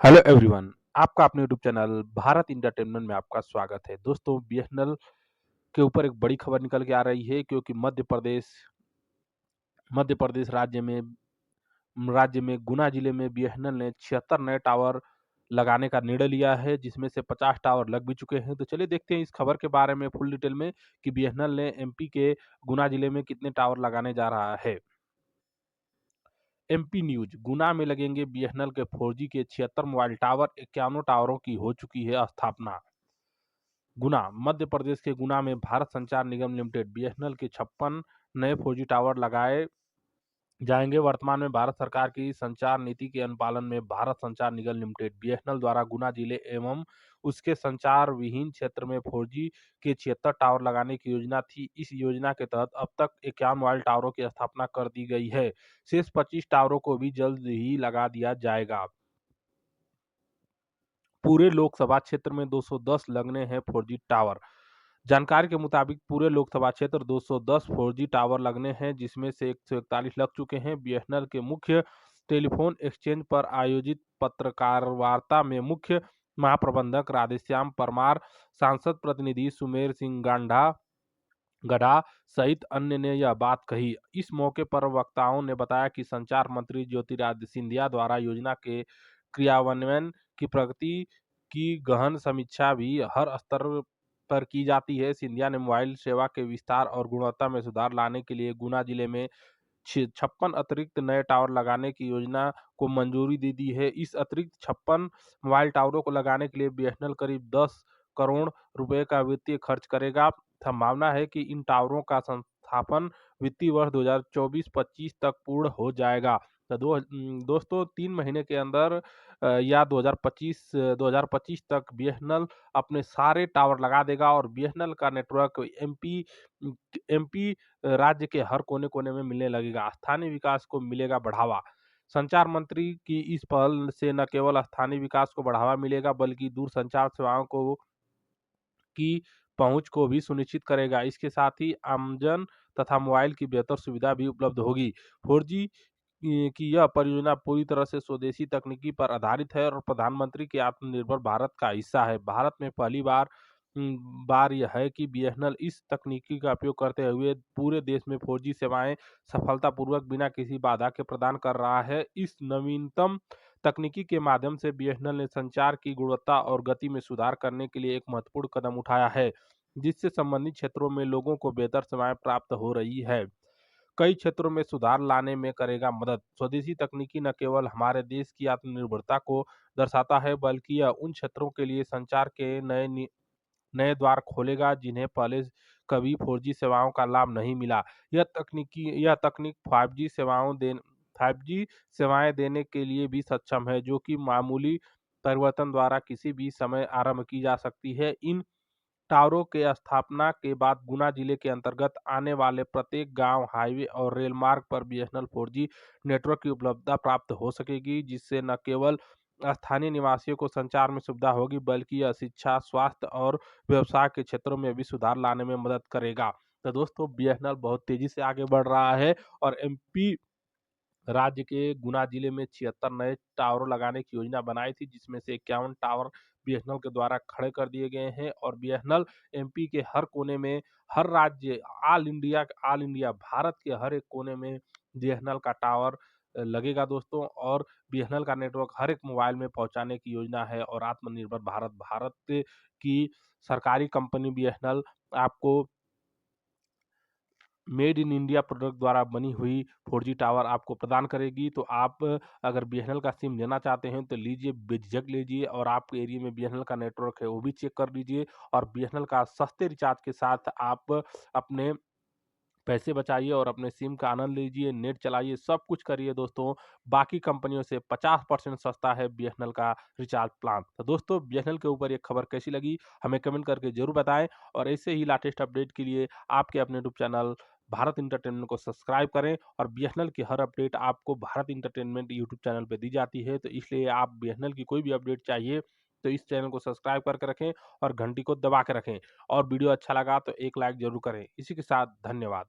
Hello everyone, आपका अपने YouTube channel Bharat entertainment में आपका स्वागत है। दोस्तों, बीएसएनएल के ऊपर एक बड़ी खबर निकल के आ रही है क्योंकि मध्य प्रदेश राज्य में गुना जिले में बीएसएनएल ने 76 नए टावर लगाने का निर्णय लिया है, जिसमें से 50 टावर लग भी चुके हैं। तो चलिए देखते हैं इस खबर के बारे में फुल डिटेल में कि बीएसएनएल ने एमपी के गुना जिले में कितने टावर लगाने जा रहा है। एमपी न्यूज, गुना में लगेंगे बीएसएनएल के 4G के 76 मोबाइल टावर, 51 टावरों की हो चुकी है स्थापना। गुना, मध्य प्रदेश के गुना में भारत संचार निगम लिमिटेड बीएसएनएल के 56 नए 4G टावर लगाए जाएंगे। वर्तमान में भारत सरकार की संचार नीति के अनुपालन में भारत संचार निगम लिमिटेड बीएसएनएल द्वारा गुना जिले एवं उसके संचार विहीन क्षेत्र में 4G के 76 टावर लगाने की योजना थी। इस योजना के तहत अब तक 51 मोबाइल टावरों की स्थापना कर दी गई है। शेष 25 टावरों को भी जल्द ही लगा दिया जाएगा। पूरे लोकसभा क्षेत्र में 210 लगने हैं 4G टावर। जानकारी के मुताबिक पूरे लोकसभा क्षेत्र 210 4G टावर लगने हैं, जिसमें से 141 लग चुके हैं। बीएसएनएल के मुख्य टेलीफोन एक्सचेंज पर आयोजित पत्रकार वार्ता में मुख्य महाप्रबंधक राधेश्याम परमार, सांसद प्रतिनिधि सुमेर सिंह गढ़ा सहित अन्य ने यह बात कही। इस मौके पर वक्ताओं ने बताया कि संचार मंत्री ज्योतिरादित्य सिंधिया द्वारा योजना के क्रियान्वयन की प्रगति की गहन समीक्षा भी हर स्तर पर की जाती है। सिंधिया ने मोबाइल सेवा के विस्तार और गुणवत्ता में सुधार लाने के लिए गुना जिले में 56 अतिरिक्त नए टावर लगाने की योजना को मंजूरी दे दी है। इस अतिरिक्त 56 मोबाइल टावरों को लगाने के लिए बीएसएनएल करीब 10 करोड़ रुपए का वित्तीय खर्च करेगा। संभावना है कि इन टावरों का संस्थापन वित्तीय वर्ष 2024-25 तक पूर्ण हो जाएगा। तो दोस्तों 3 महीने के अंदर या 2025 तक बीएसएनएल अपने सारे टावर लगा देगा और बीएसएनएल का नेटवर्क एमपी राज्य के हर कोने-कोने में मिलने लगेगा। स्थानीय विकास को मिलेगा बढ़ावा। संचार मंत्री की इस पहल से न केवल स्थानीय विकास को बढ़ावा मिलेगा, बल्कि दूरसंचार सेवाओं की पहुंच को भी सुनिश्चित करेगा। इसके साथ ही आमजन तथा मोबाइल की बेहतर सुविधा भी उपलब्ध होगी। 4G की यह परियोजना पूरी तरह से स्वदेशी तकनीकी पर आधारित है और प्रधानमंत्री के आत्मनिर्भर भारत का हिस्सा है। भारत में पहली बार यह है कि बीएसएनएल इस तकनीकी का उपयोग करते हुए पूरे देश में 4G सेवाएं सफलतापूर्वक बिना किसी बाधा के प्रदान कर रहा है। इस नवीनतम तकनीकी के माध्यम से बीएसएनएल ने संचार की गुणवत्ता और गति में सुधार करने के लिए एक महत्वपूर्ण कदम उठाया है, जिससे संबंधित क्षेत्रों में लोगों को बेहतर सेवाएं प्राप्त हो रही है। कई क्षेत्रों में सुधार लाने में करेगा मदद। स्वदेशी तकनीकी न केवल हमारे देश की आत्मनिर्भरता को दर्शाता है, बल्कि यह उन क्षेत्रों के लिए संचार के नए द्वार खोलेगा जिन्हें पहले कभी 4G सेवाओं का लाभ नहीं मिला। यह तकनीक 5G सेवाएं देने के लिए भी सक्षम है, जो कि मामूली परिवर्तन द्वारा किसी भी समय आरंभ की जा सकती है। इन टावरों के स्थापना के बाद गुना जिले के अंतर्गत आने वाले प्रत्येक गांव, हाईवे और रेल मार्ग पर बीएसएनएल 4G नेटवर्क की उपलब्धता प्राप्त हो सकेगी, जिससे न केवल स्थानीय निवासियों को संचार में सुविधा होगी, बल्कि यह शिक्षा, स्वास्थ्य और व्यवसाय के क्षेत्रों में भी सुधार लाने में मदद करेगा। तो दोस्तों, बीएसएनएल बहुत तेजी से आगे बढ़ रहा है और एमपी राज्य के गुना जिले में 76 नए टावर लगाने की योजना बनाई थी, जिसमें से 51 टावर बीएसएनएल के द्वारा खड़े कर दिए गए हैं और बीएसएनएल एमपी के हर कोने में, हर राज्य, ऑल इंडिया भारत के हर एक कोने में बीएसएनएल का टावर लगेगा दोस्तों। और बीएसएनएल का नेटवर्क हर एक मोबाइल में पहुंचाने की योजना है और आत्मनिर्भर भारत की सरकारी कंपनी बीएसएनएल आपको मेड इन इंडिया प्रोडक्ट द्वारा बनी हुई 4G टावर आपको प्रदान करेगी। तो आप अगर बीएसएनएल का सिम लेना चाहते हैं तो लीजिए, बेझिझक लीजिए और आपके एरिया में बीएसएनएल का नेटवर्क है वो भी चेक कर लीजिए और बीएसएनएल का सस्ते रिचार्ज के साथ आप अपने पैसे बचाइए और अपने सिम का आनंद लीजिए, नेट चलाइए, सब कुछ करिए दोस्तों। बाकी कंपनियों से 50% सस्ता है बीएसएनएल का रिचार्ज प्लान। तो दोस्तों, बीएसएनएल के ऊपर ये खबर कैसी लगी हमें कमेंट करके जरूर बताएं और ऐसे ही लेटेस्ट अपडेट के लिए आपके अपने यूट्यूब चैनल भारत इंटरटेनमेंट को सब्सक्राइब करें और बीएसएनएल की हर अपडेट आपको भारत इंटरटेनमेंट यूट्यूब चैनल पर दी जाती है। तो इसलिए आप बीएसएनएल की कोई भी अपडेट चाहिए तो इस चैनल को सब्सक्राइब करके रखें और घंटी को दबा के रखें और वीडियो अच्छा लगा तो एक लाइक जरूर करें। इसी के साथ धन्यवाद।